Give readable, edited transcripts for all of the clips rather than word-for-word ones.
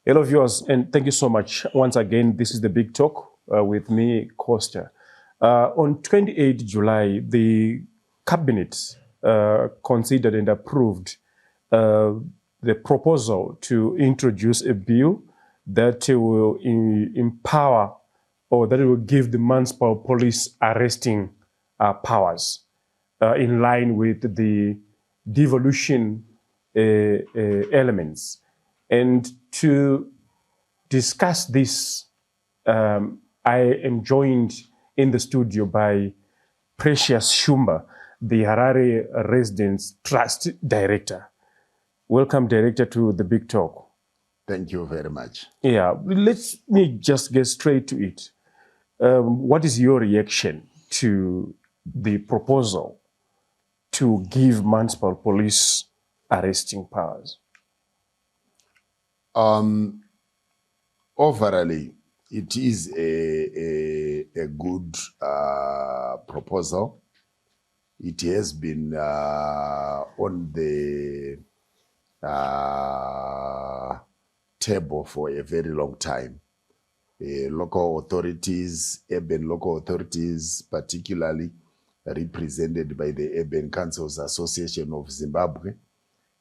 Hello, viewers, and thank you so much. Once again, this is The Big Talk with me, Costa. On 28 July, the Cabinet considered and approved the proposal to introduce a bill that will empower or that will give the municipal police arresting powers in line with the devolution elements. And to discuss this, I am joined in the studio by Precious Shumba, the Harare Residence Trust Director. Welcome, Director, to The Big Talk. Thank you very much. Yeah, let me just get straight to it. What is your reaction to the proposal to give municipal police arresting powers? Overall, it is a good proposal. It has been on the table for a very long time. Local authorities, urban local authorities, particularly represented by the Urban Councils Association of Zimbabwe,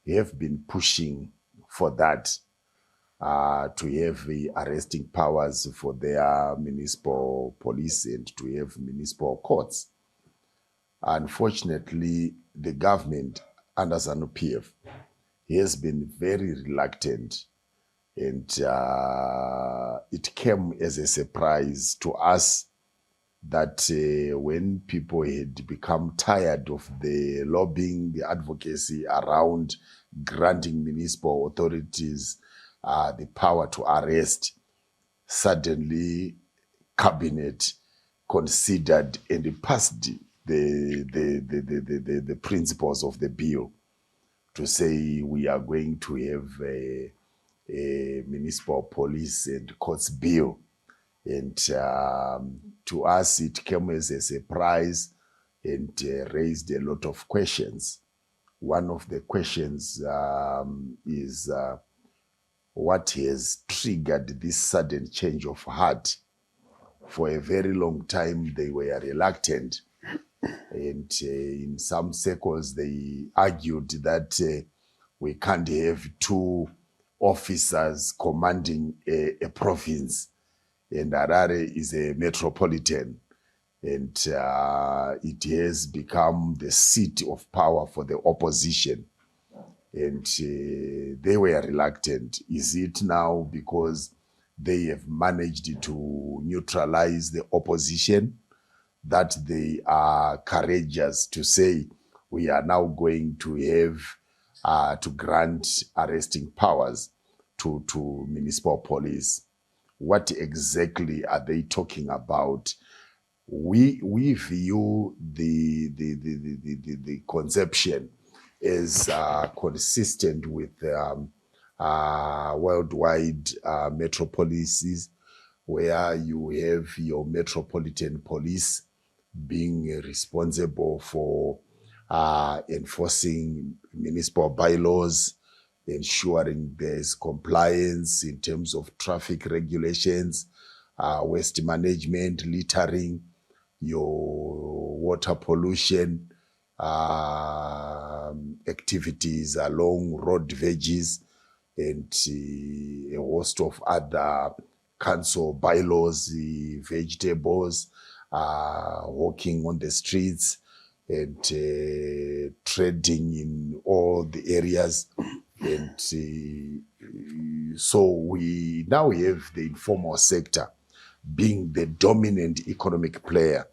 have been pushing for that, to have the arresting powers for their municipal police and to have municipal courts. Unfortunately, the government under ZANU-PF has been very reluctant, and it came as a surprise to us that when people had become tired of the lobbying, the advocacy around granting municipal authorities the power to arrest, suddenly Cabinet considered and passed the principles of the bill to say we are going to have a municipal police and courts bill. And to us, it came as a surprise and raised a lot of questions. One of the questions is what has triggered this sudden change of heart. For a very long time, they were reluctant. And in some circles, they argued that we can't have two officers commanding a province. And Harare is a metropolitan. And it has become the seat of power for the opposition. And they were reluctant. Is it now because they have managed to neutralize the opposition that they are courageous to say we are now going to have to grant arresting powers to municipal police? What exactly are they talking about? We view the conception is consistent with worldwide metropolises, where you have your metropolitan police being responsible for enforcing municipal bylaws, ensuring there's compliance in terms of traffic regulations, waste management, littering, your water pollution, activities along road verges, and a host of other council bylaws, vegetables, walking on the streets, and trading in all the areas. And so we now have the informal sector being the dominant economic player.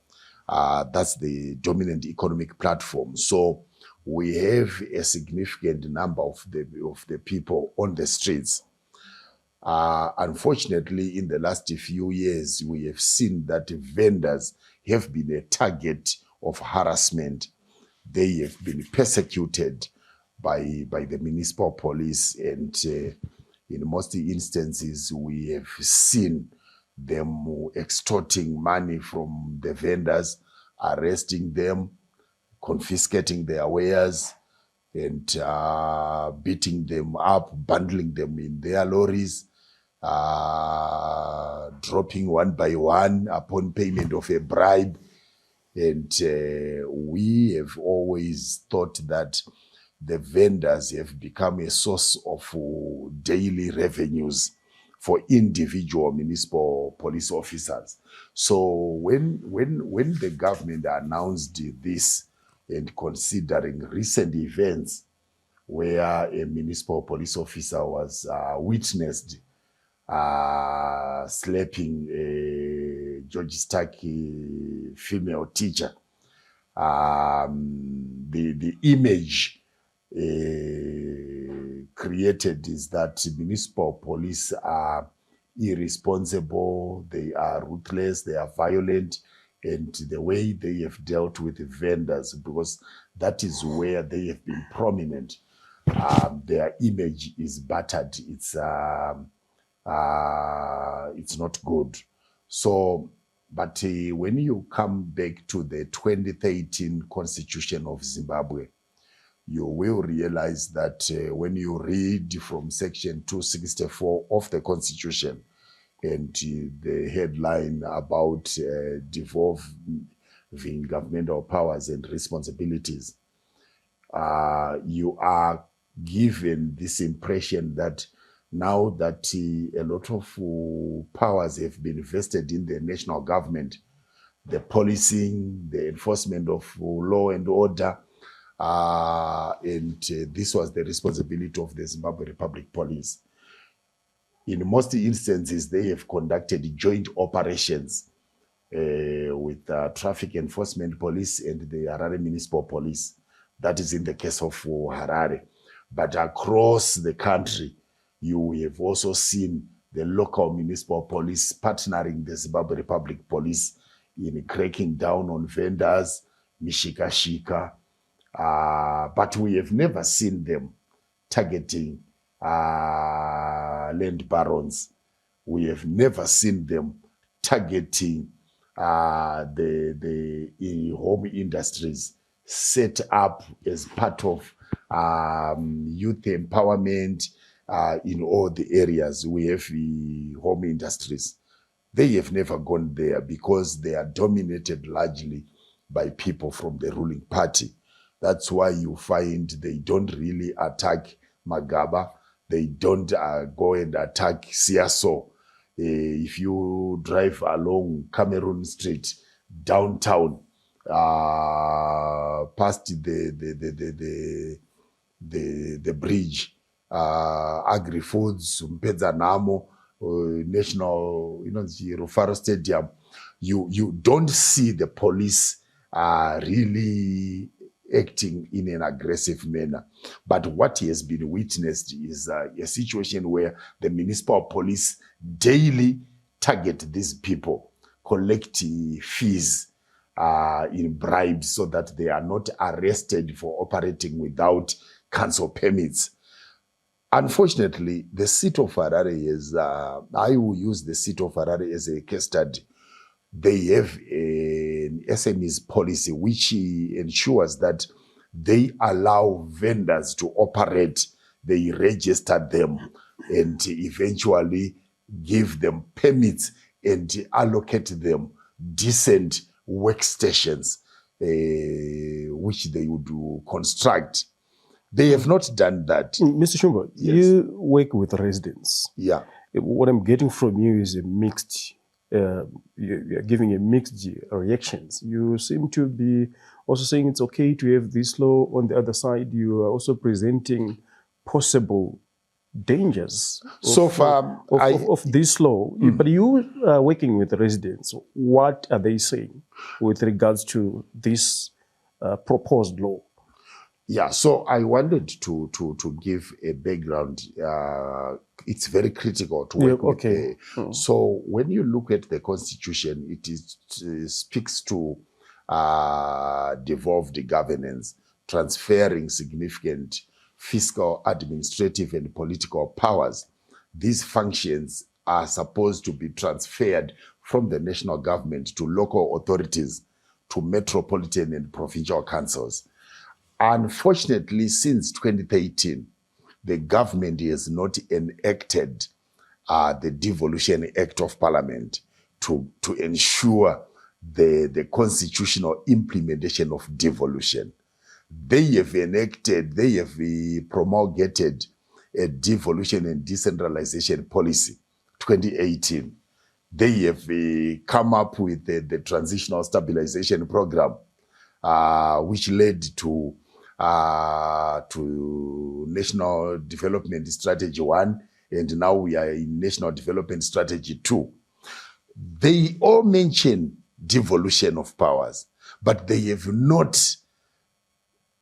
That's the dominant economic platform. So we have a significant number of the people on the streets. Unfortunately, in the last few years, we have seen that vendors have been a target of harassment. They have been persecuted by the municipal police, and in most instances, we have seen them extorting money from the vendors, arresting them, confiscating their wares, and beating them up, bundling them in their lorries, dropping one by one upon payment of a bribe. And we have always thought that the vendors have become a source of daily revenues for individual municipal police officers. So when the government announced this, and considering recent events where a municipal police officer was witnessed slapping a George Starkey female teacher, the image created is that municipal police are irresponsible, they are ruthless, they are violent, and the way they have dealt with the vendors, because that is where they have been prominent, their image is battered. It's not good. So, but when you come back to the 2013 Constitution of Zimbabwe, you will realize that when you read from section 264 of the Constitution and the headline about devolving governmental powers and responsibilities, you are given this impression that now that a lot of powers have been vested in the national government, the policing, the enforcement of law and order, and this was the responsibility of the Zimbabwe Republic Police. In most instances, they have conducted joint operations with Traffic Enforcement Police and the Harare Municipal Police. That is in the case of Harare. But across the country, you have also seen the local municipal police partnering the Zimbabwe Republic Police in cracking down on vendors, mishika-shika, but we have never seen them targeting land barons. We have never seen them targeting the home industries set up as part of youth empowerment in all the areas. We have the home industries. They have never gone there because they are dominated largely by people from the ruling party. That's why you find they don't really attack Magaba. They don't go and attack Siaso. If you drive along Cameroon Street, downtown, past the bridge, Agri-Foods, Mpedzanamo, National, Rufaro Stadium, you don't see the police really acting in an aggressive manner. But what has been witnessed is a situation where the municipal police daily target these people, collect fees in bribes so that they are not arrested for operating without council permits. Unfortunately, the seat of Harare is, I will use the seat of Harare as a case study. They have an SMEs policy which ensures that they allow vendors to operate, they register them, and eventually give them permits and allocate them decent workstations, which they would construct. They have not done that. Mr. Shumba, yes. You work with residents. Yeah. What I'm getting from you is a mixed, you're giving a mixed reactions. You seem to be also saying it's okay to have this law. On the other side, you are also presenting possible dangers of this law. But you are working with residents. What are they saying with regards to this proposed law? Yeah, so I wanted to give a background. It's very critical to work with. So when you look at the Constitution, it speaks to devolved governance, transferring significant fiscal, administrative, and political powers. These functions are supposed to be transferred from the national government to local authorities, to metropolitan and provincial councils. Unfortunately, since 2013, the government has not enacted the Devolution Act of Parliament to ensure the constitutional implementation of devolution. They have enacted, they have promulgated a devolution and decentralization policy, 2018. They have come up with the transitional stabilization program, which led to National Development Strategy 1, and now we are in National Development Strategy 2. They all mention devolution of powers, but they have not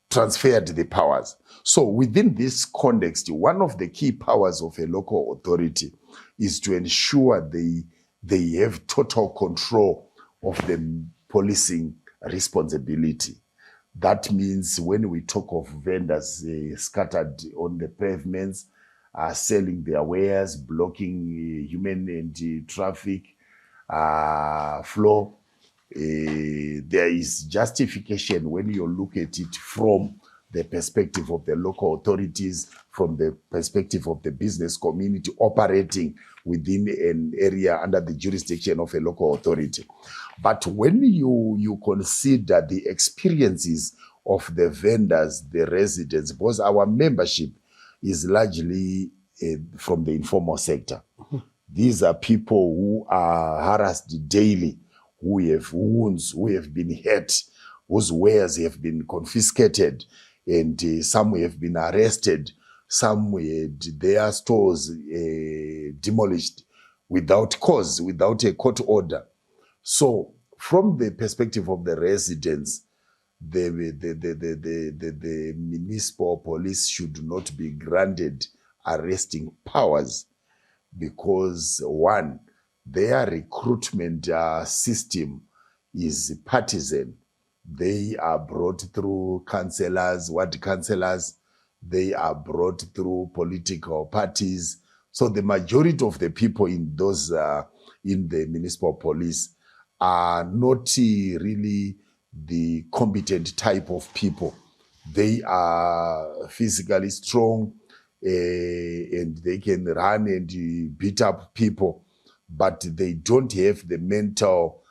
transferred the powers. So within this context, one of the key powers of a local authority is to ensure they have total control of the policing responsibility. That means when we talk of vendors scattered on the pavements, selling their wares, blocking human and traffic flow, there is justification when you look at it from the perspective of the local authorities, from the perspective of the business community operating within an area under the jurisdiction of a local authority. But when you consider the experiences of the vendors, the residents, because our membership is largely from the informal sector. These are people who are harassed daily, who have wounds, who have been hurt, whose wares have been confiscated, and some have been arrested, some had their stores demolished without cause, without a court order. So from the perspective of the residents, the municipal police should not be granted arresting powers because, one, their recruitment system is partisan. They are brought through councillors, ward councillors. They are brought through political parties. So the majority of the people in those in the municipal police are not really the competent type of people. They are physically strong and they can run and beat up people, but they don't have the mental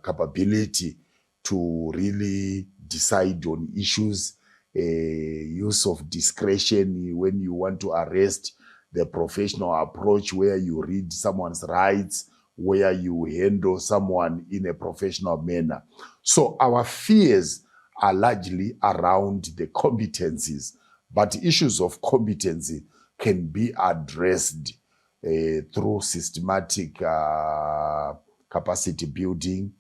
capability to really decide on issues, use of discretion when you want to arrest, the professional approach where you read someone's rights, where you handle someone in a professional manner. So our fears are largely around the competencies, but issues of competency can be addressed through systematic capacity building,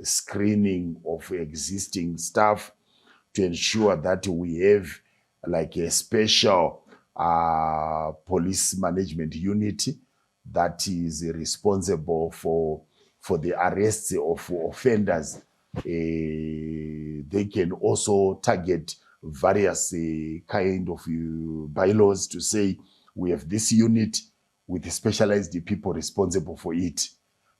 screening of existing staff to ensure that we have like a special police management unit that is responsible for the arrests of offenders. They can also target various kind of bylaws to say we have this unit with specialized people responsible for it,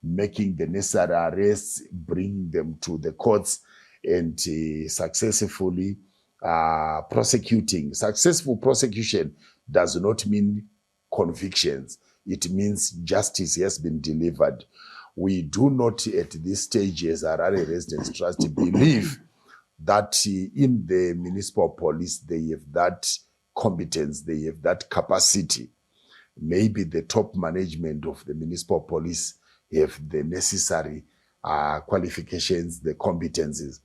making the necessary arrests, bringing them to the courts, and successfully prosecuting. Successful prosecution does not mean convictions. It means justice has been delivered. We do not at this stage as Harare Residents Trust believe that in the municipal police they have that competence, they have that capacity. Maybe the top management of the municipal police have the necessary qualifications, the competencies,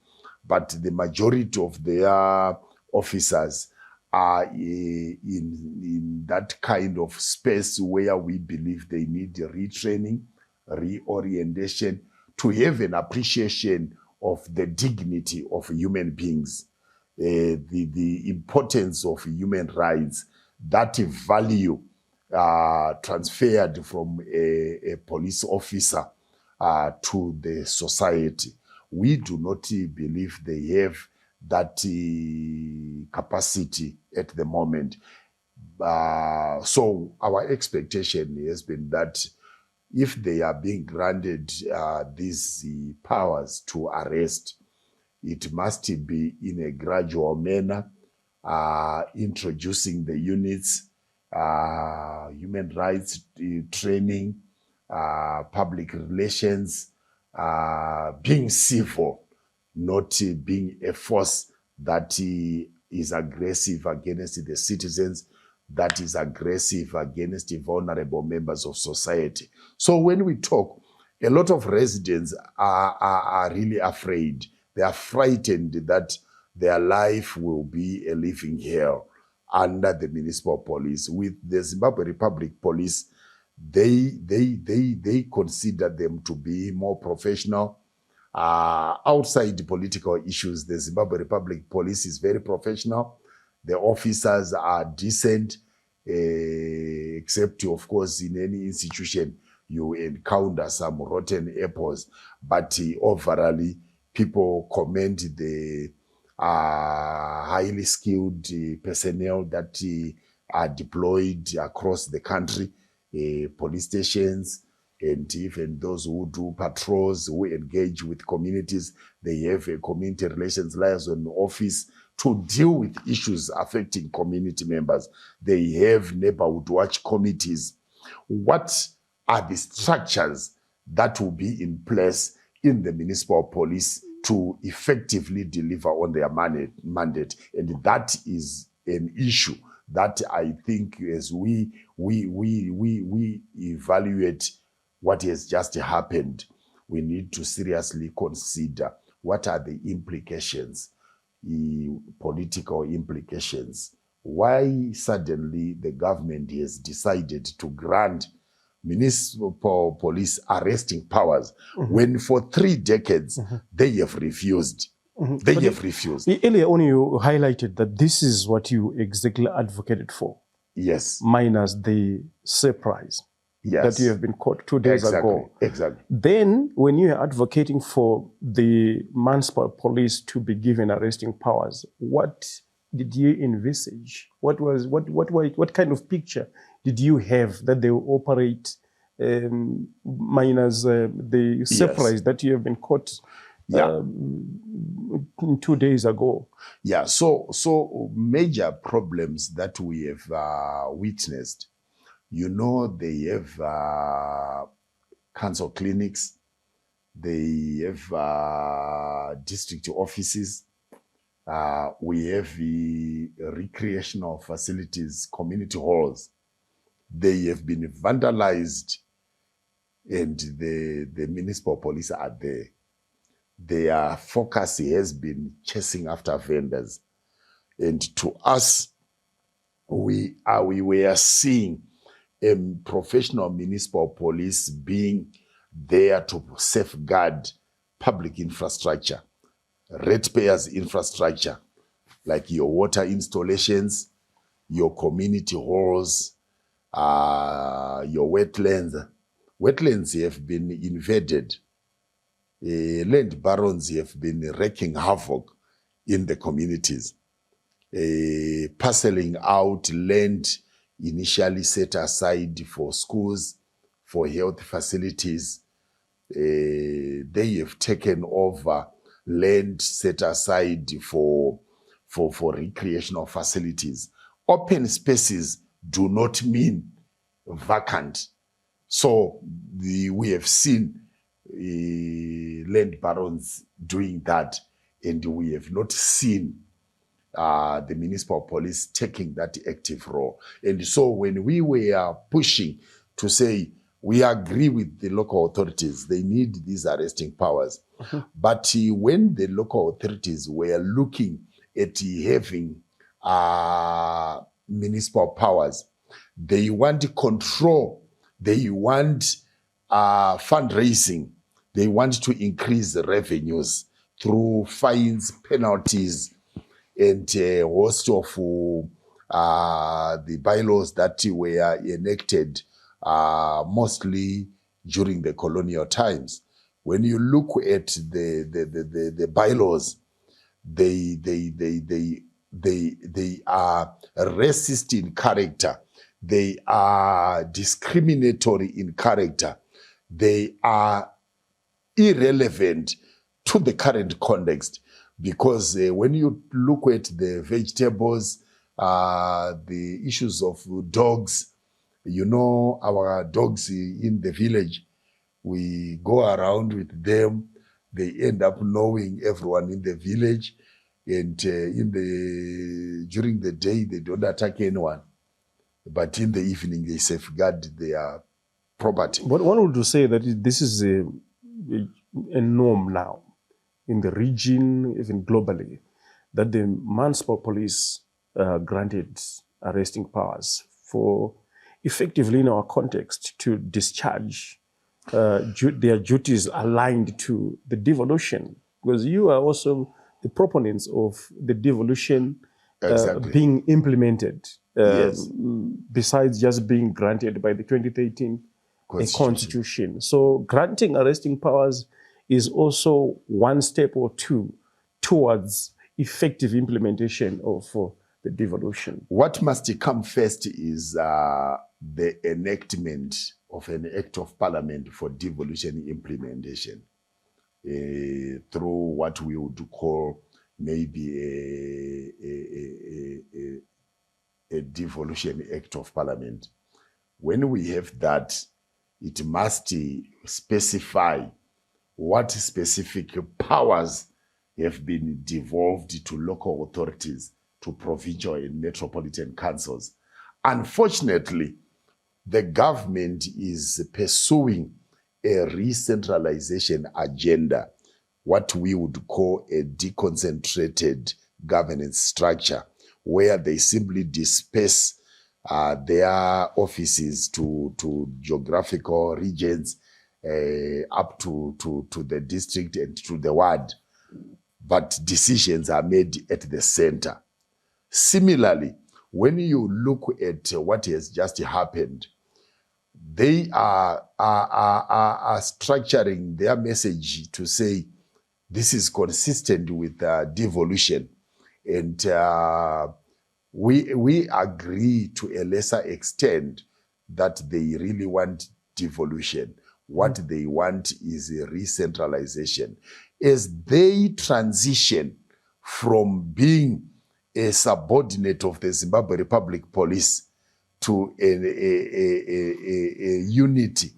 but the majority of their officers are in that kind of space where we believe they need retraining, reorientation, to have an appreciation of the dignity of human beings, the importance of human rights, that value transferred from a police officer to the society. We do not believe they have that capacity at the moment. So our expectation has been that if they are being granted these powers to arrest, it must be in a gradual manner, introducing the units, human rights training, public relations, being civil, not being a force that is aggressive against the citizens, that is aggressive against the vulnerable members of society. So when we talk, a lot of residents are really afraid. They are frightened that their life will be a living hell under the municipal police. With the Zimbabwe Republic Police, they consider them to be more professional. Outside the political issues, the Zimbabwe Republic Police is very professional. The officers are decent, except, of course, in any institution, you encounter some rotten apples. But overall, people commend the highly skilled personnel that are deployed across the country, police stations, and even those who do patrols, who engage with communities. They have a community relations liaison office to deal with issues affecting community members. They have neighborhood watch committees. What are the structures that will be in place in the municipal police to effectively deliver on their mandate? And that is an issue that I think, as we evaluate what has just happened, we need to seriously consider what are the implications, political implications. Why suddenly the government has decided to grant municipal police arresting powers when for 3 decades they have refused. They have refused. Earlier on, you highlighted that this is what you exactly advocated for. Yes. Minus the surprise. Yes. That you have been caught 2 days ago. Exactly. Then, when you are advocating for the municipal police to be given arresting powers, what did you envisage? What kind of picture did you have that they will operate minus the surprise that you have been caught 2 days ago? Yeah. So major problems that we have witnessed. You know, they have council clinics, they have district offices, we have recreational facilities, community halls. They have been vandalized, and the municipal police are there. Their focus has been chasing after vendors. And to us, we were seeing a professional municipal police being there to safeguard public infrastructure, ratepayers' infrastructure, like your water installations, your community halls, your wetlands. Wetlands have been invaded. Land barons have been wreaking havoc in the communities, parceling out land initially set aside for schools, for health facilities. They have taken over land set aside for recreational facilities. Open spaces do not mean vacant. So we have seen land barons doing that, and we have not seen the municipal police taking that active role. And so when we were pushing to say we agree with the local authorities, they need these arresting powers. But when the local authorities were looking at having municipal powers, they want control, they want fundraising, they want to increase the revenues through fines, penalties, and a host of the bylaws that were enacted mostly during the colonial times. When you look at the bylaws, they are racist in character. They are discriminatory in character. They are irrelevant to the current context. because when you look at the vegetables, the issues of dogs, you know, our dogs in the village, we go around with them. They end up knowing everyone in the village, and during the day they don't attack anyone, but in the evening they safeguard their property. But one would say that this is a norm now in the region, even globally, that the municipal police granted arresting powers for effectively in our context to discharge their duties aligned to the devolution, because you are also the proponents of the devolution Exactly. being implemented, Yes. besides just being granted by the 2013 Constitution. So granting arresting powers is also one step or two towards effective implementation of the devolution. What must come first is the enactment of an act of parliament for devolution implementation through what we would call maybe a devolution act of parliament. When we have that, it must specify what specific powers have been devolved to local authorities, to provincial and metropolitan councils. Unfortunately, the government is pursuing a re-centralization agenda, what we would call a deconcentrated governance structure, where they simply disperse their offices to geographical regions, up to the district and to the ward, but decisions are made at the center. Similarly, when you look at what has just happened, they are structuring their message to say this is consistent with devolution, and we agree to a lesser extent that they really want devolution. What they want is a re-centralization. As they transition from being a subordinate of the Zimbabwe Republic Police to a unity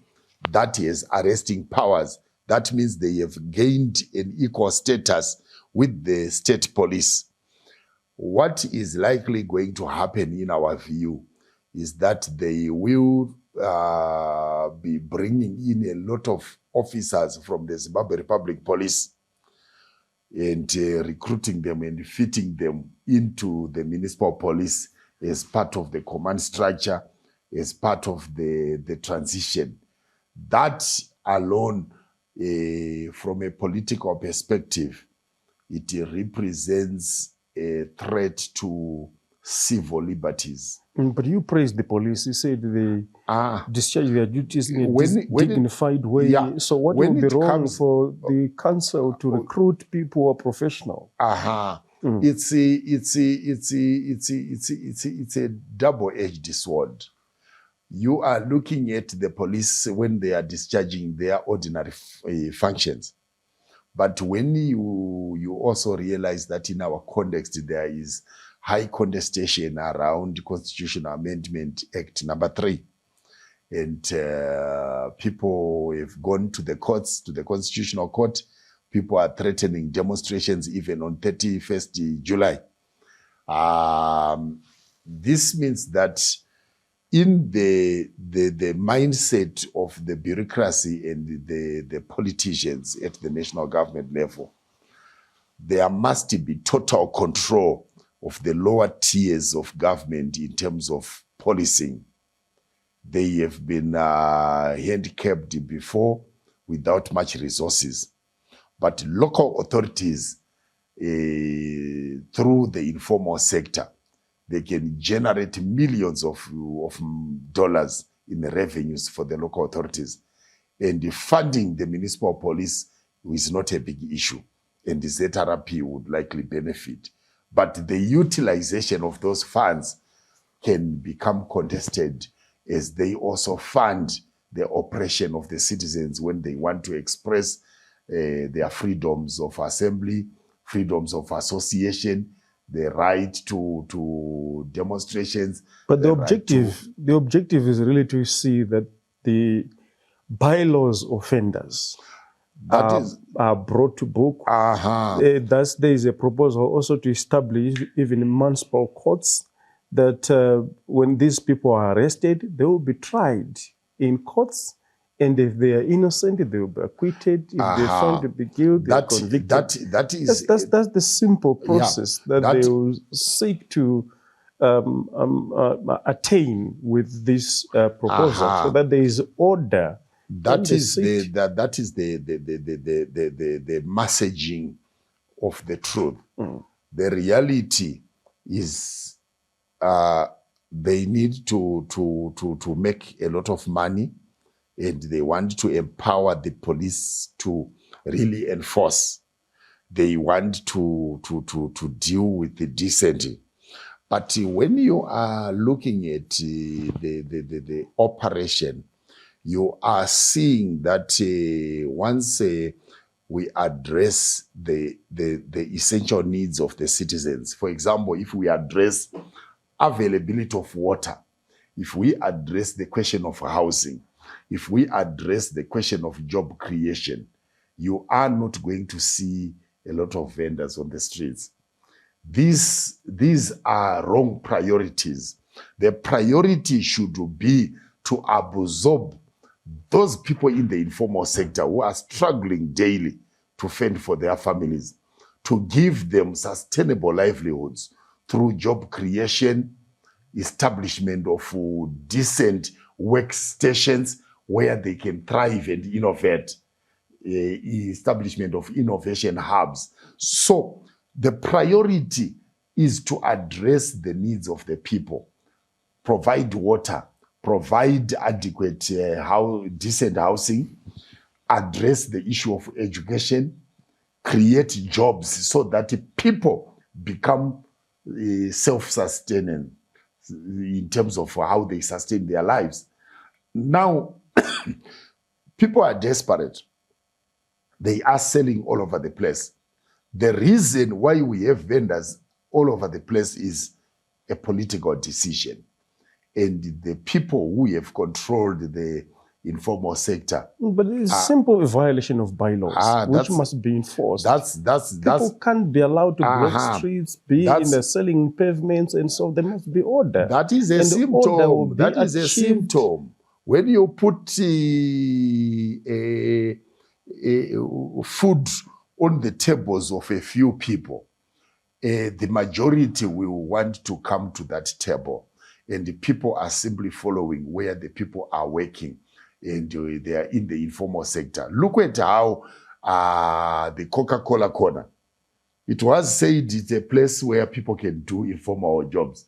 that has arresting powers, that means they have gained an equal status with the state police. What is likely going to happen in our view is that they will be bringing in a lot of officers from the Zimbabwe Republic Police and recruiting them and fitting them into the municipal police as part of the command structure, as part of the transition. That alone, from a political perspective, it represents a threat to civil liberties. But you praised the police. You said they discharge their duties in a dignified way. Yeah, so what would be wrong for the council to recruit people who are professional? It's a double-edged sword. You are looking at the police when they are discharging their ordinary functions. But when you also realize that in our context there is high contestation around Constitutional Amendment Act number 3. And people have gone to the courts, to the Constitutional Court. People are threatening demonstrations even on 31st July. This means that in the mindset of the bureaucracy and the politicians at the national government level, there must be total control of the lower tiers of government in terms of policing. They have been handicapped before without much resources. But local authorities, through the informal sector, they can generate millions of dollars in the revenues for the local authorities. And funding the municipal police is not a big issue. And the ZRP would likely benefit. But the utilization of those funds can become contested as they also fund the oppression of the citizens when they want to express their freedoms of assembly, freedoms of association, the right to demonstrations. But the objective is really to see that the bylaws offenders are brought to book. Thus, there is a proposal also to establish even municipal courts that when these people are arrested, they will be tried in courts. And if they are innocent, they will be acquitted. If they're found to be guilty, they are convicted. That's the simple process that they will seek to attain with this proposal, so that there is order. That is the messaging of the truth. The reality is they need to make a lot of money, and they want to empower the police to really enforce. They want to deal with the decency. But when you are looking at the operation, you are seeing that once we address the essential needs of the citizens, for example, if we address availability of water, if we address the question of housing, if we address the question of job creation, you are not going to see a lot of vendors on the streets. These are wrong priorities. The priority should be to absorb those people in the informal sector who are struggling daily to fend for their families, to give them sustainable livelihoods through job creation, establishment of decent workstations where they can thrive and innovate, establishment of innovation hubs. So the priority is to address the needs of the people, provide water, provide adequate decent housing, address the issue of education, create jobs so that people become self-sustaining in terms of how they sustain their lives. Now, people are desperate. They are selling all over the place. The reason why we have vendors all over the place is a political decision. And the people who have controlled the informal sector. But it's simple violation of bylaws, which must be enforced. People can't be allowed to block streets, be in the selling pavements, and so there must be order. That is a symptom. That is a symptom. When you put food on the tables of a few people, the majority will want to come to that table. And the people are simply following where the people are working, and they are in the informal sector. Look at how the Coca-Cola corner, it was said it's a place where people can do informal jobs,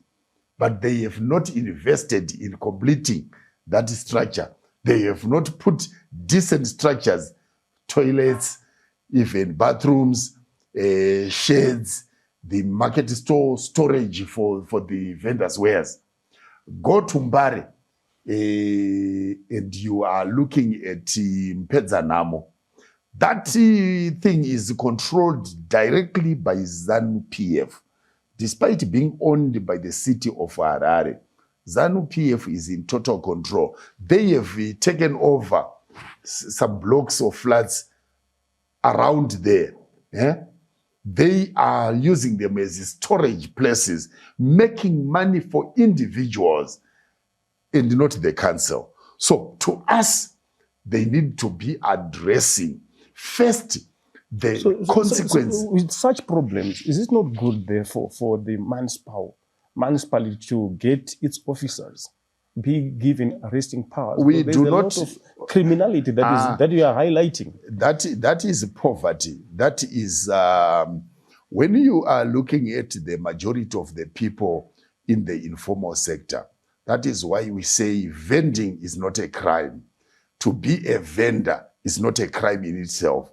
but they have not invested in completing that structure. They have not put decent structures, toilets, even bathrooms, sheds, the market store, storage for the vendors' wares. Go to Mbare, and you are looking at Mpedzanamo. That thing is controlled directly by ZANU-PF. Despite being owned by the city of Harare, ZANU-PF is in total control. They have taken over some blocks of flats around there. They are using them as storage places, making money for individuals and not the council. So to us, they need to be addressing first the consequence. With such problems, is it not good, therefore, for the municipality to get its officers be given arresting powers? We do not. Lot of criminality that you are highlighting. That is poverty. That is when you are looking at the majority of the people in the informal sector. That is why we say vending is not a crime. To be a vendor is not a crime in itself.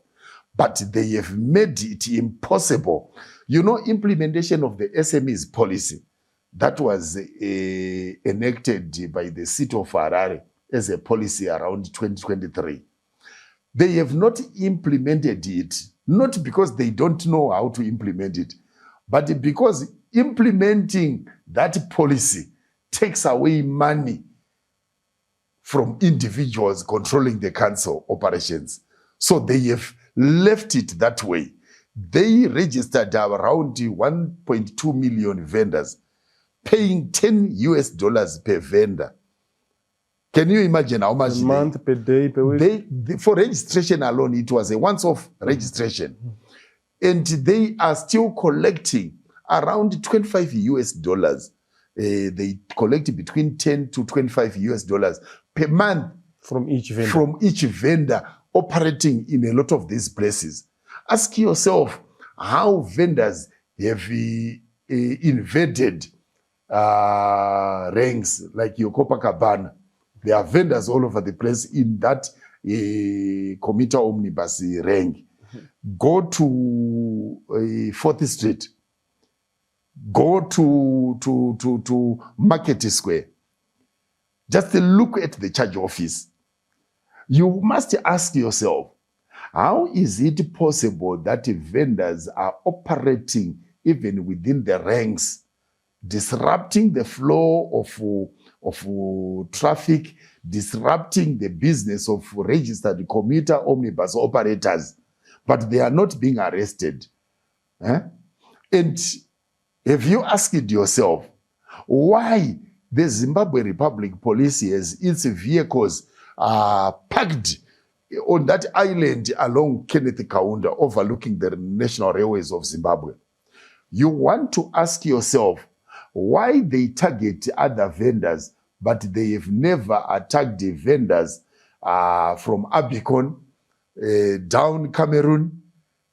But they have made it impossible. You know, implementation of the SMEs policy that was enacted by the city of Harare as a policy around 2023. They have not implemented it not because they don't know how to implement it, but because implementing that policy takes away money from individuals controlling the council operations. So they have left it that way. They registered around 1.2 million vendors, paying $10 per vendor. Can you imagine how much? A month, per day, per week? For registration alone, it was a once-off registration. And they are still collecting around $25. They collect between $10 to $25 per month from each vendor. From each vendor operating in a lot of these places. Ask yourself how vendors have invaded ranks like your Copacabana. There are vendors all over the place in that commuter omnibus rank. Go to 4th Street. Go to Market Square. Just look at the charge office. You must ask yourself, how is it possible that vendors are operating even within the ranks, disrupting the flow of traffic, disrupting the business of registered commuter omnibus operators, but they are not being arrested? And have you asked yourself why the Zimbabwe Republic Police has its vehicles parked on that island along Kenneth Kaunda, overlooking the National Railways of Zimbabwe? You want to ask yourself why they target other vendors, but they have never attacked the vendors from Abicon, down Cameroon,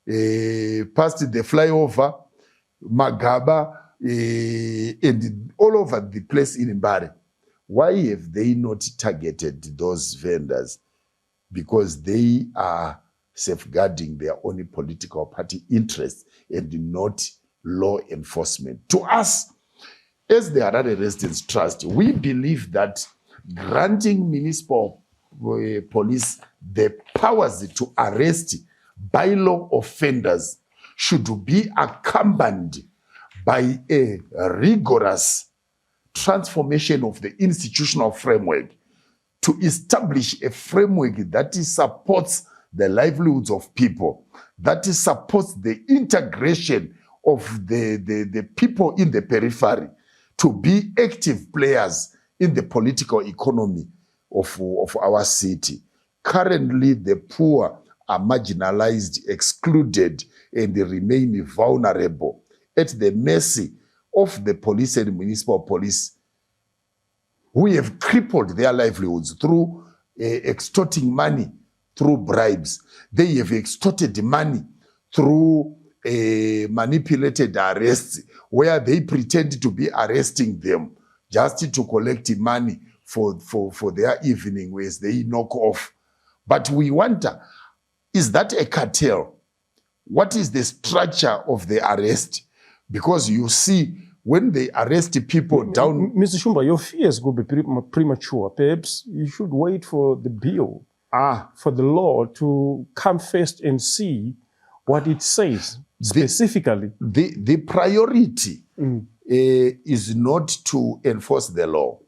past the flyover, Magaba, and all over the place in Mbare. Why have they not targeted those vendors? Because they are safeguarding their own political party interests and not law enforcement. To us, as the Harare Residents Trust, we believe that granting municipal police the powers to arrest bylaw offenders should be accompanied by a rigorous transformation of the institutional framework to establish a framework that supports the livelihoods of people, that supports the integration of the people in the periphery to be active players in the political economy of our city. Currently, the poor are marginalized, excluded, and they remain vulnerable at the mercy of the police and municipal police, who have crippled their livelihoods through extorting money through bribes. They have extorted money through manipulated arrests, where they pretend to be arresting them just to collect money for their evening, whereas they knock off. But we wonder, is that a cartel? What is the structure of the arrest? Because you see, when they arrest people down... Mr. Shumba, your fears will be premature. Perhaps you should wait for the bill, for the law to come first and see what it says specifically. The priority is not to enforce the law.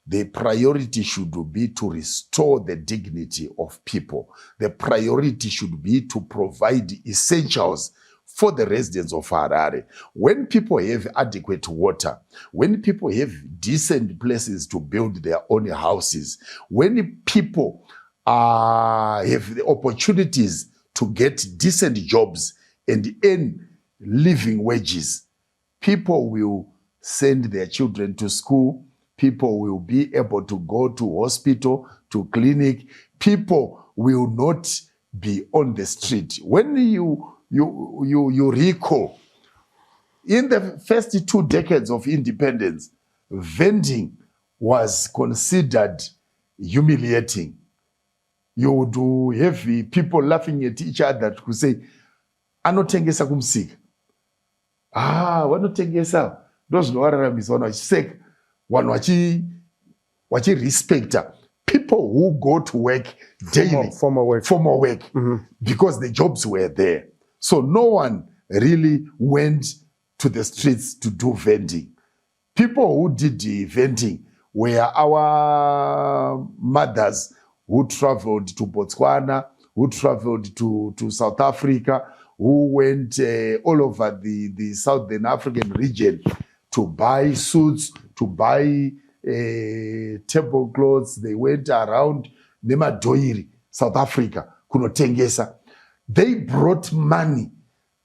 The priority should be to restore the dignity of people. The priority should be to provide essentials for the residents of Harare. When people have adequate water, when people have decent places to build their own houses, when people have the opportunities to get decent jobs and earn living wages, people will send their children to school, people will be able to go to hospital, to clinic, people will not be on the street. When you recall, in the first 2 decades of independence, vending was considered humiliating. You would have people laughing at each other to say, anotengesa kumsika. Wanotengesa. Those no arabis one sake, one wachi respecter. People who go to work daily, former work, because the jobs were there. So no one really went to the streets to do vending. People who did the vending were our mothers who traveled to Botswana, who traveled to South Africa, who went all over the Southern African region to buy suits, to buy tablecloths. They went around Nemadoiri, South Africa, kunotengesa. They brought money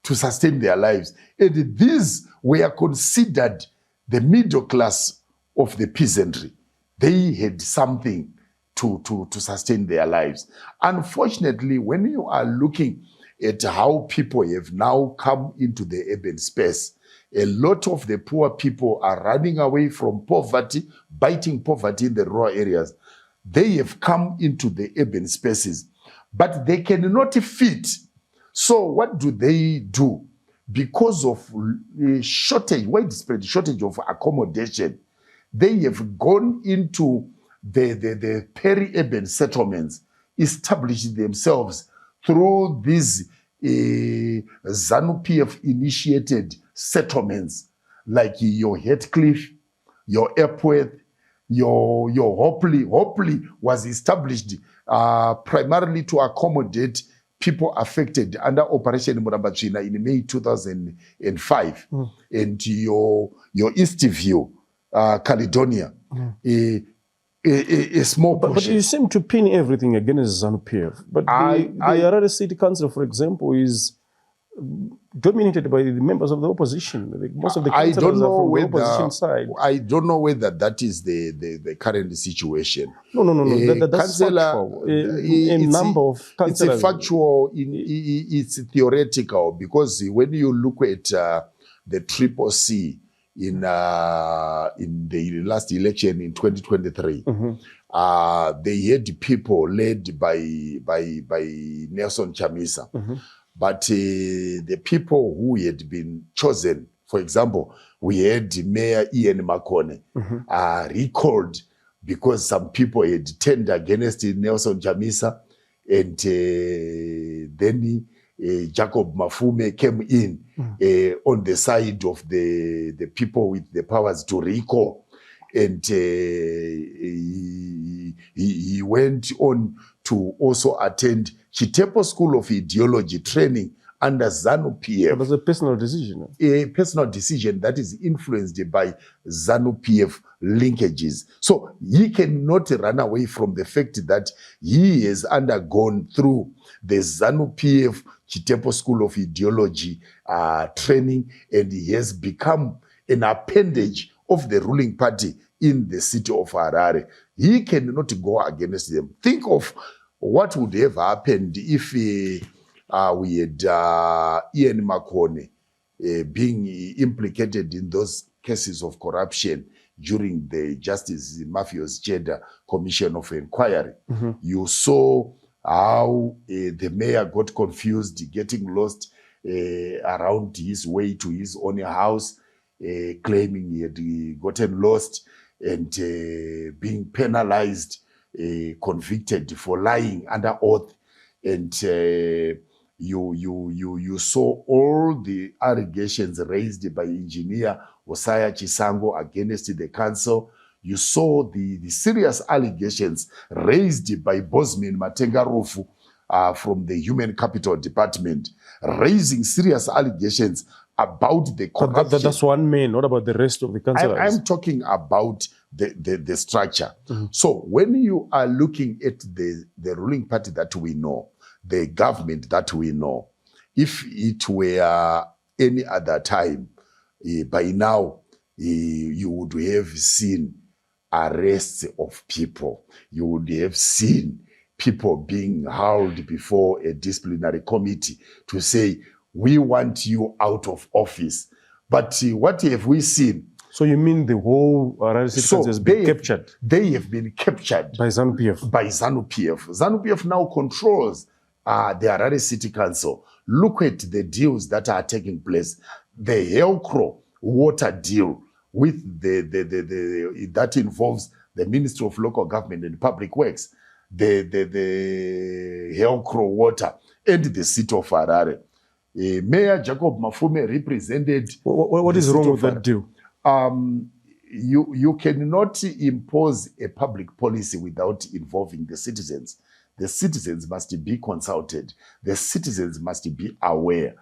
to sustain their lives. And these were considered the middle class of the peasantry. They had something to sustain their lives. Unfortunately, when you are looking at how people have now come into the urban space, a lot of the poor people are running away from poverty, biting poverty in the rural areas. They have come into the urban spaces, but they cannot fit. So what do they do? Because of widespread shortage of accommodation, they have gone into the peri-urban settlements, established themselves through these ZANU-PF initiated settlements like your Heathcliff, your Epworth, your Hopley. Hopley was established primarily to accommodate people affected under Operation Murambachina in May 2005. And your Eastview, Caledonia, a small portion. But you seem to pin everything against ZANU-PF. But the Harare City Council, for example, is dominated by the members of the opposition. Most of the councillors are from the opposition side. I don't know whether that is the current situation. No. That's factual. A number of councillors. It's a factual, it's theoretical, because when you look at the Triple C in the last election in 2023, they had people led by Nelson Chamisa. But the people who had been chosen, for example, we had Mayor Ian Makone recalled because some people had turned against Nelson Chamisa, and then Jacob Mafume came in on the side of the people with the powers to recall. And he went on to also attend Chitepo School of Ideology training under ZANU-PF. It was a personal decision. A personal decision that is influenced by ZANU-PF linkages. So he cannot run away from the fact that he has undergone through the ZANU-PF Chitepo School of Ideology training, and he has become an appendage of the ruling party in the city of Harare. He cannot go against them. Think of what would have happened if we had Ian Makone being implicated in those cases of corruption during the Justice Mafios Cheda Commission of Inquiry. You saw how the mayor got confused, getting lost around his way to his own house, claiming he had gotten lost and being penalized, convicted for lying under oath. And you saw all the allegations raised by engineer Osaya Chisango against the council. You saw the serious allegations raised by Bosman Matenga Rufu from the Human Capital Department, raising serious allegations about the corruption. That's one man. What about the rest of the councillors? I'm talking about the structure. So when you are looking at the ruling party that we know, the government that we know, if it were any other time, by now, you would have seen arrests of people. You would have seen people being held before a disciplinary committee to say, we want you out of office. But what have we seen? So you mean the whole Harare City Council has been captured? They have been captured by ZANU-PF. By ZANU-PF. ZANU-PF now controls the Harare City Council. Look at the deals that are taking place. The Helcro water deal with that involves the Ministry of Local Government and Public Works, the Helcro water, and the city of Harare. Mayor Jacob Mafume represented. What is wrong with that deal? You cannot impose a public policy without involving the citizens. The citizens must be consulted. The citizens must be aware.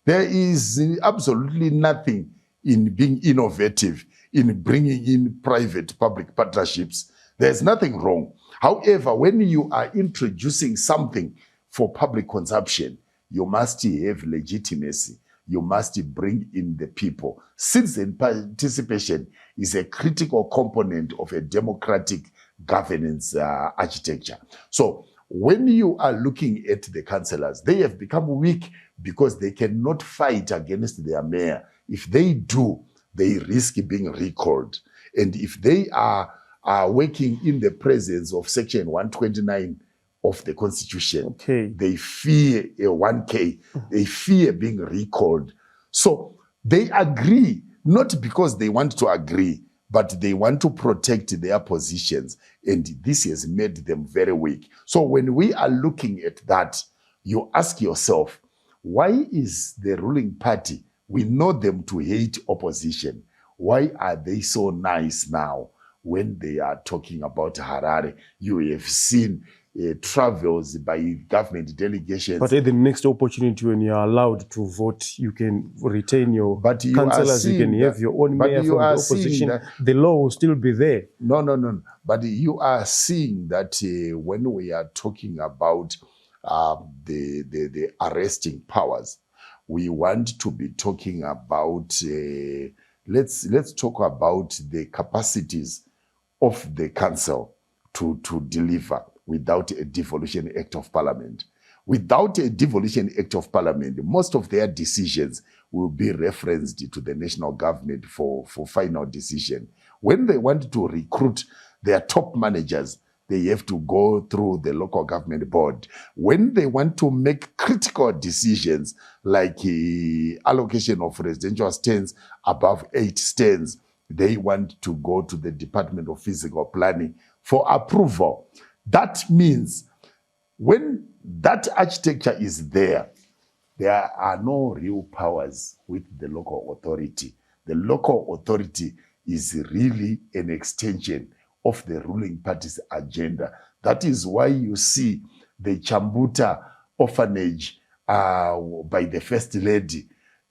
There is absolutely nothing in being innovative, in bringing in private-public partnerships. There's nothing wrong. However, when you are introducing something for public consumption, you must have legitimacy. You must bring in the people. Citizen participation is a critical component of a democratic governance architecture. So when you are looking at the councillors, they have become weak because they cannot fight against their mayor. If they do, they risk being recalled. And if they are working in the presence of Section 129 of the Constitution, they fear a 1K, they fear being recalled. So they agree, not because they want to agree, but they want to protect their positions. And this has made them very weak. So when we are looking at that, you ask yourself, why is the ruling party, we know them to hate opposition, why are they so nice now when they are talking about Harare? You have seen travels by government delegations. But at the next opportunity, when you are allowed to vote, you can retain your councillors, you can have your own mayor from the opposition. The law will still be there. No. But you are seeing that when we are talking about the arresting powers, we want to be talking about, let's talk about the capacities of the council to deliver without a Devolution Act of Parliament. Without a Devolution Act of Parliament, most of their decisions will be referenced to the national government for final decision. When they want to recruit their top managers, they have to go through the local government board. When they want to make critical decisions like allocation of residential stands above 8 stands, they want to go to the Department of Physical Planning for approval. That means when that architecture is there, there are no real powers with the local authority. The local authority is really an extension of the ruling party's agenda. That is why you see the Chambuta orphanage by the First Lady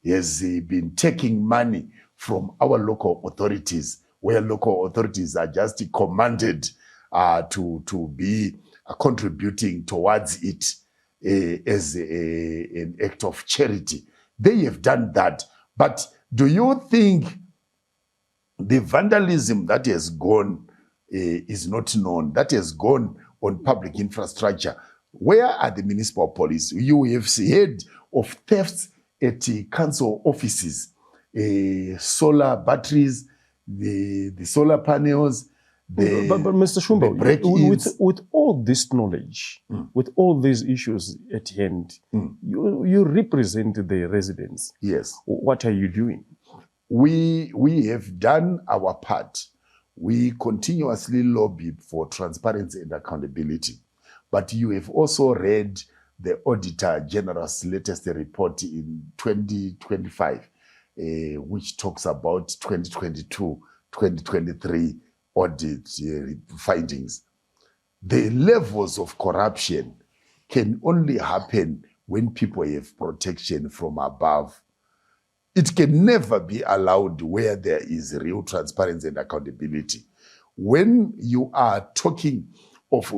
has been taking money from our local authorities, where local authorities are just commanded to be contributing towards it as an act of charity. They have done that. But do you think the vandalism that has gone is not known, that has gone on public infrastructure? Where are the municipal police? You have heard of thefts at council offices, solar batteries, the solar panels, but Mr. Shumba, with all this knowledge, with all these issues at hand, you represent the residents. Yes. What are you doing? We have done our part. We continuously lobby for transparency and accountability. But you have also read the Auditor General's latest report in 2025, which talks about 2022-2023 audit findings. The levels of corruption can only happen when people have protection from above. It can never be allowed where there is real transparency and accountability. When you are talking of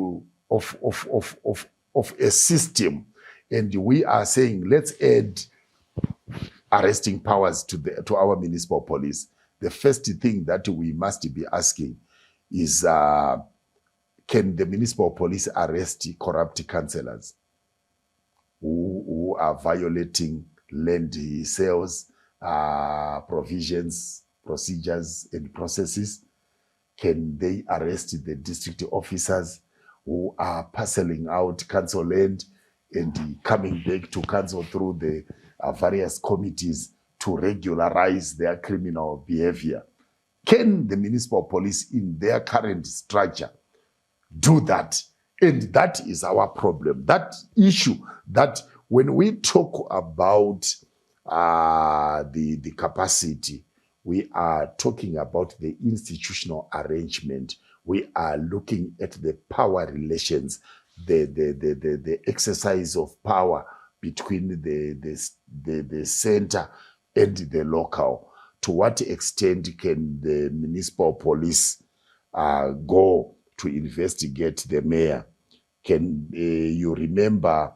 a system, and we are saying let's add arresting powers to our municipal police, the first thing that we must be asking is, can the municipal police arrest corrupt councillors who are violating land sales provisions, procedures, and processes? Can they arrest the district officers who are parceling out council land and coming back to council through the various committees to regularize their criminal behavior? Can the municipal police in their current structure do that? And that is our problem. That issue that when we talk about the capacity, we are talking about the institutional arrangement. We are looking at the power relations, the exercise of power between the center and the local. To what extent can the municipal police go to investigate the mayor? Can you remember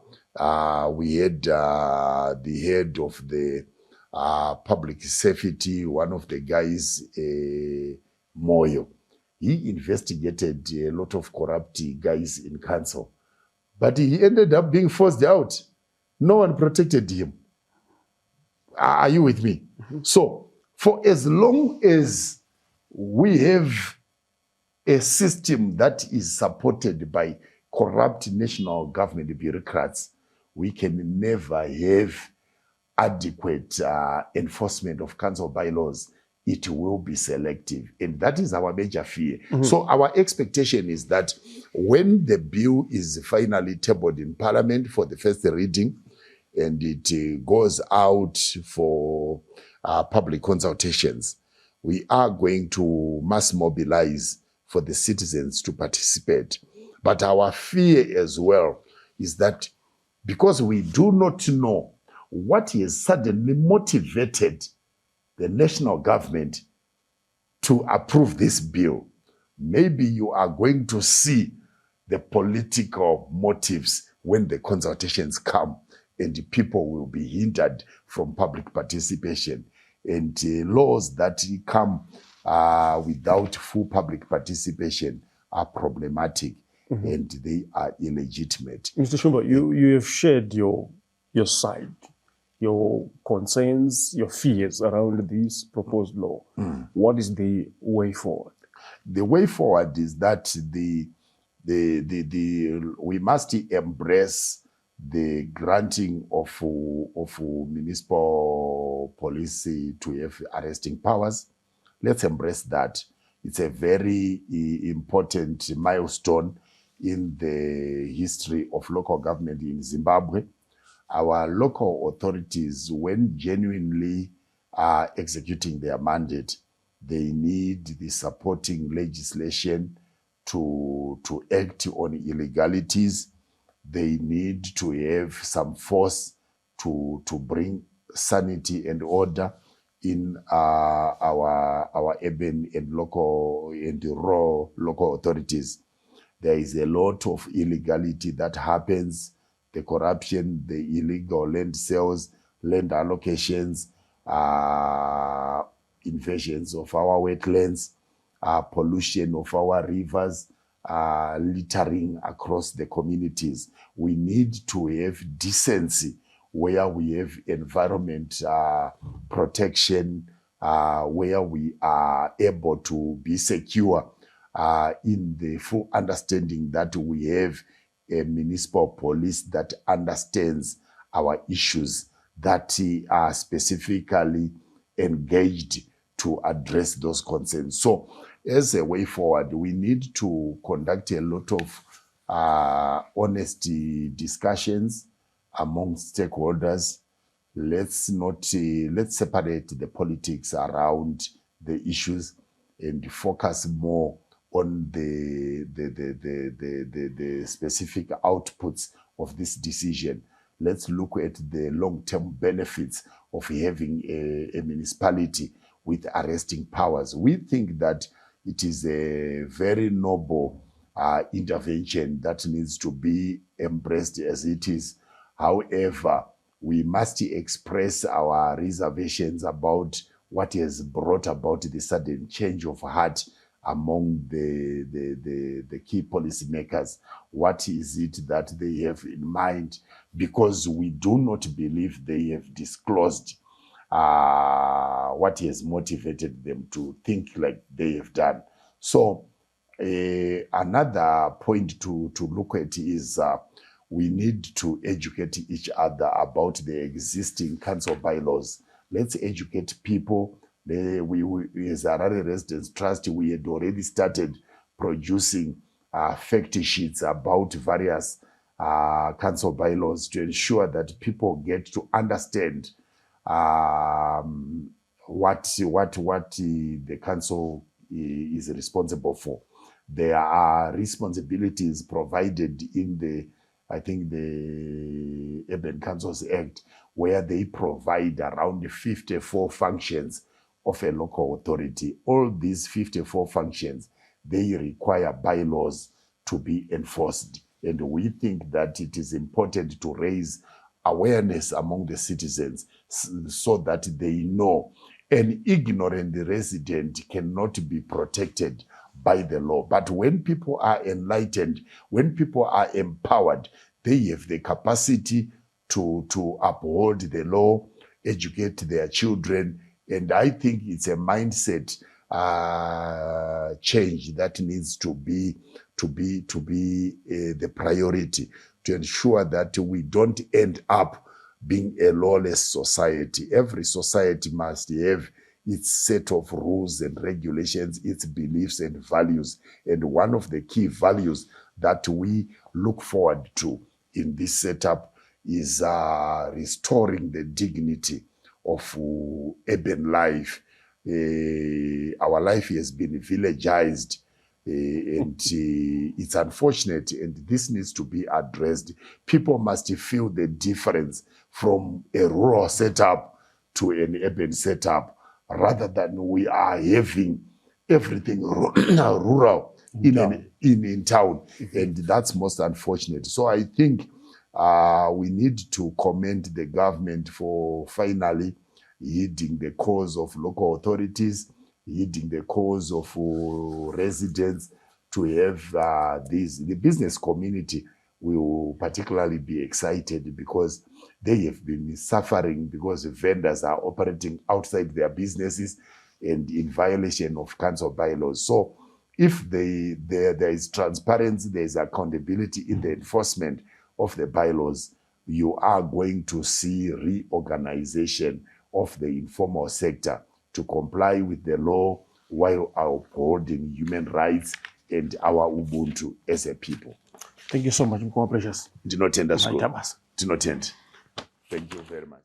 we had the head of the public safety, one of the guys, Moyo. He investigated a lot of corrupt guys in council, but he ended up being forced out. No one protected him. Are you with me? So, for as long as we have a system that is supported by corrupt national government bureaucrats, we can never have adequate enforcement of council bylaws. It will be selective. And that is our major fear. So our expectation is that when the bill is finally tabled in Parliament for the first reading, and it goes out for public consultations, we are going to mass mobilize for the citizens to participate. But our fear as well is that because we do not know what has suddenly motivated the national government to approve this bill, maybe you are going to see the political motives when the consultations come, and the people will be hindered from public participation. And laws that come without full public participation are problematic, and they are illegitimate. Mr. Shumba, you have shared your side, your concerns, your fears around this proposed law. What is the way forward? The way forward is that we must embrace the granting of municipal police to have arresting powers. Let's embrace that. It's a very important milestone in the history of local government in Zimbabwe. Our local authorities, when genuinely executing their mandate, they need the supporting legislation to act on illegalities. They need to have some force to bring sanity and order in our urban and local and rural local authorities. There is a lot of illegality that happens, the corruption, the illegal land sales, land allocations, invasions of our wetlands, pollution of our rivers, littering across the communities. We need to have decency where we have environment protection, where we are able to be secure in the full understanding that we have a municipal police that understands our issues, that are specifically engaged to address those concerns. So as a way forward, we need to conduct a lot of honest discussions among stakeholders. Let's separate the politics around the issues and focus more on the specific outputs of this decision. Let's look at the long-term benefits of having a municipality with arresting powers. We think that it is a very noble intervention that needs to be embraced as it is. However, we must express our reservations about what has brought about the sudden change of heart among the key policymakers. What is it that they have in mind? Because we do not believe they have disclosed what has motivated them to think like they have done. So another point to look at is we need to educate each other about the existing council bylaws. Let's educate people. We as Harare Residents Trust, we had already started producing fact sheets about various council bylaws to ensure that people get to understand what the council is responsible for. There are responsibilities provided in the Urban Councils Act, where they provide around 54 functions of a local authority. All these 54 functions, they require bylaws to be enforced. And we think that it is important to raise awareness among the citizens so that they know an ignorant resident cannot be protected by the law. But when people are enlightened, when people are empowered, they have the capacity to uphold the law, educate their children. And I think it's a mindset change that needs to be the priority, to ensure that we don't end up being a lawless society. Every society must have its set of rules and regulations, its beliefs and values. And one of the key values that we look forward to in this setup is restoring the dignity of urban life. Our life has been villagized, and it's unfortunate, and this needs to be addressed. People must feel the difference from a rural setup to an urban setup, rather than we are having everything rural in town. And that's most unfortunate. So I think we need to commend the government for finally heeding the cause of local authorities, heeding the cause of residents, to have the business community will particularly be excited, because they have been suffering because vendors are operating outside their businesses and in violation of council bylaws. So if there is transparency, there is accountability in the enforcement of the bylaws, you are going to see reorganization of the informal sector to comply with the law while upholding human rights and our Ubuntu as a people. Thank you so much, Mkoma Precious. Dinotenda school. Dinotenda. Thank you very much.